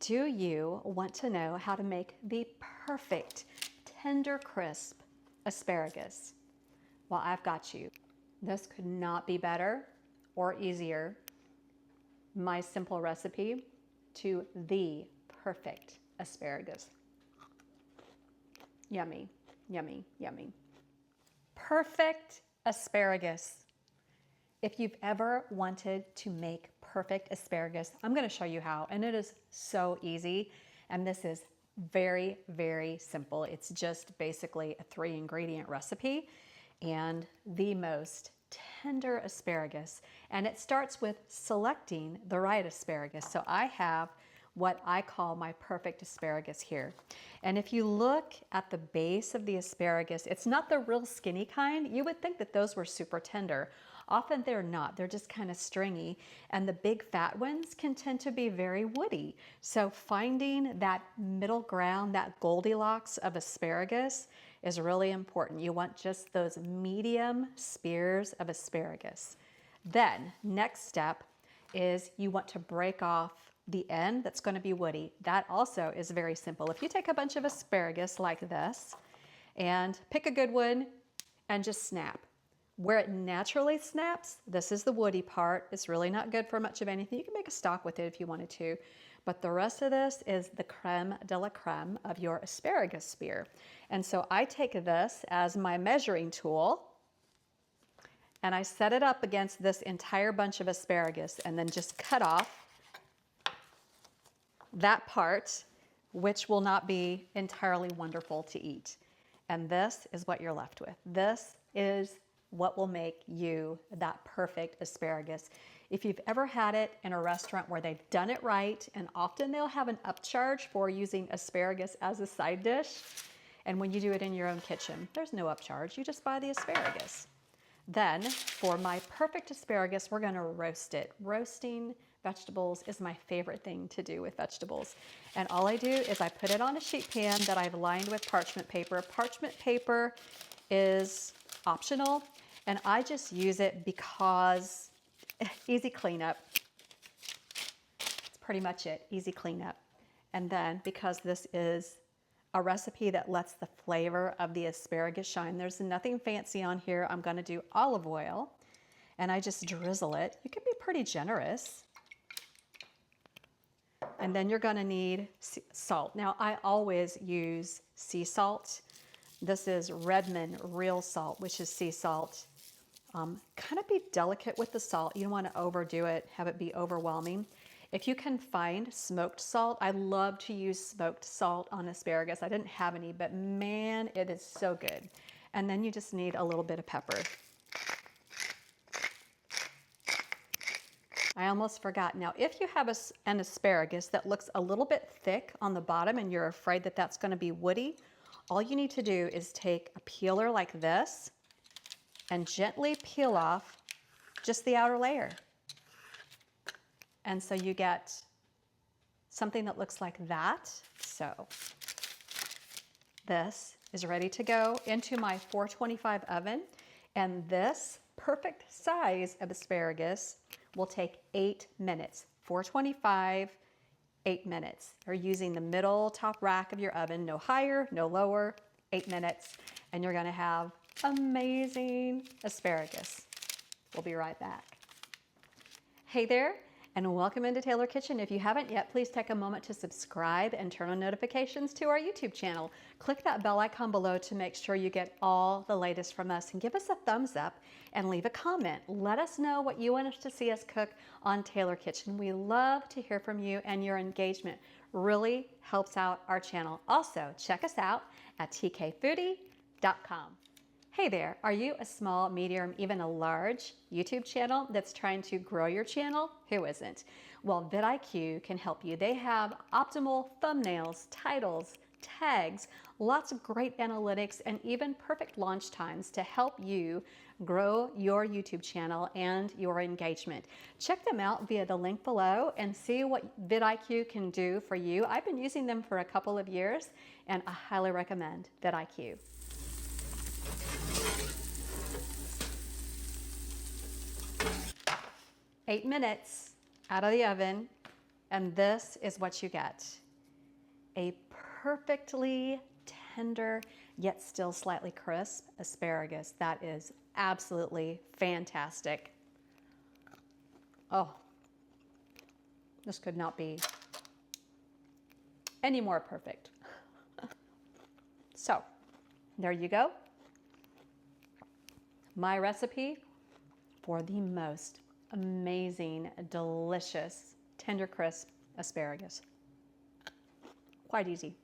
Do you want to know how to make the perfect tender crisp asparagus? Well, I've got you. This could not be better or easier. My simple recipe to the perfect asparagus. Yummy, yummy, yummy. Perfect asparagus. If you've ever wanted to make perfect asparagus, I'm going to show you how, and it is so easy. And this is very, very simple. It's just basically a 3-ingredient recipe and the most tender asparagus. And it starts with selecting the right asparagus. So I have what I call my perfect asparagus here. And if you look at the base of the asparagus, it's not the real skinny kind. You would think that those were super tender. Often they're not, they're just kind of stringy, and the big fat ones can tend to be very woody. So finding that middle ground, that Goldilocks of asparagus is really important. You want just those medium spears of asparagus. Then next step is you want to break off the end that's going to be woody. That also is very simple. If you take a bunch of asparagus like this and pick a good one and just snap. Where it naturally snaps, this is the woody part. It's really not good for much of anything. You can make a stock with it if you wanted to, but the rest of this is the creme de la creme of your asparagus spear. And so I take this as my measuring tool and I set it up against this entire bunch of asparagus and then just cut off that part, which will not be entirely wonderful to eat. And this is what you're left with. This is what will make you that perfect asparagus. If you've ever had it in a restaurant where they've done it right, and often they'll have an upcharge for using asparagus as a side dish, and when you do it in your own kitchen, there's no upcharge, you just buy the asparagus. Then, for my perfect asparagus, we're gonna roast it. Roasting vegetables is my favorite thing to do with vegetables. And all I do is I put it on a sheet pan that I've lined with parchment paper. Parchment paper is optional, and I just use it because easy cleanup. It's pretty much it, easy cleanup. And then because this is a recipe that lets the flavor of the asparagus shine, there's nothing fancy on here. I'm gonna do olive oil and I just drizzle it. You can be pretty generous. And then you're gonna need salt. Now I always use sea salt. This is Redmond real salt, which is sea salt. Kind of be delicate with the salt. You don't want to overdo it, have it be overwhelming. If you can find smoked salt, I love to use smoked salt on asparagus. I didn't have any, but man, it is so good. And then you just need a little bit of pepper. I almost forgot. Now, if you have an asparagus that looks a little bit thick on the bottom and you're afraid that that's going to be woody, all you need to do is take a peeler like this and gently peel off just the outer layer. And so you get something that looks like that. So this is ready to go into my 425 oven. And this perfect size of asparagus will take 8 minutes. 425, 8 minutes. You're using the middle top rack of your oven, no higher, no lower, 8 minutes, and you're gonna have amazing asparagus. We'll be right back. Hey there, and welcome into Taylor Kitchen. If you haven't yet, please take a moment to subscribe and turn on notifications to our YouTube channel. Click that bell icon below to make sure you get all the latest from us, and give us a thumbs up and leave a comment. Let us know what you want us to see us cook on Taylor Kitchen. We love to hear from you, and your engagement really helps out our channel. Also, check us out at tkfoodie.com. Hey there, are you a small, medium, even a large YouTube channel that's trying to grow your channel? Who isn't? Well, vidIQ can help you. They have optimal thumbnails, titles, tags, lots of great analytics, and even perfect launch times to help you grow your YouTube channel and your engagement. Check them out via the link below and see what vidIQ can do for you. I've been using them for a couple of years, and I highly recommend vidIQ. 8 minutes out of the oven, And this is what you get. A perfectly tender, yet still slightly crisp asparagus. That is absolutely fantastic. Oh, this could not be any more perfect. So, there you go. My recipe for the most amazing, delicious, tender, crisp asparagus. Quite easy.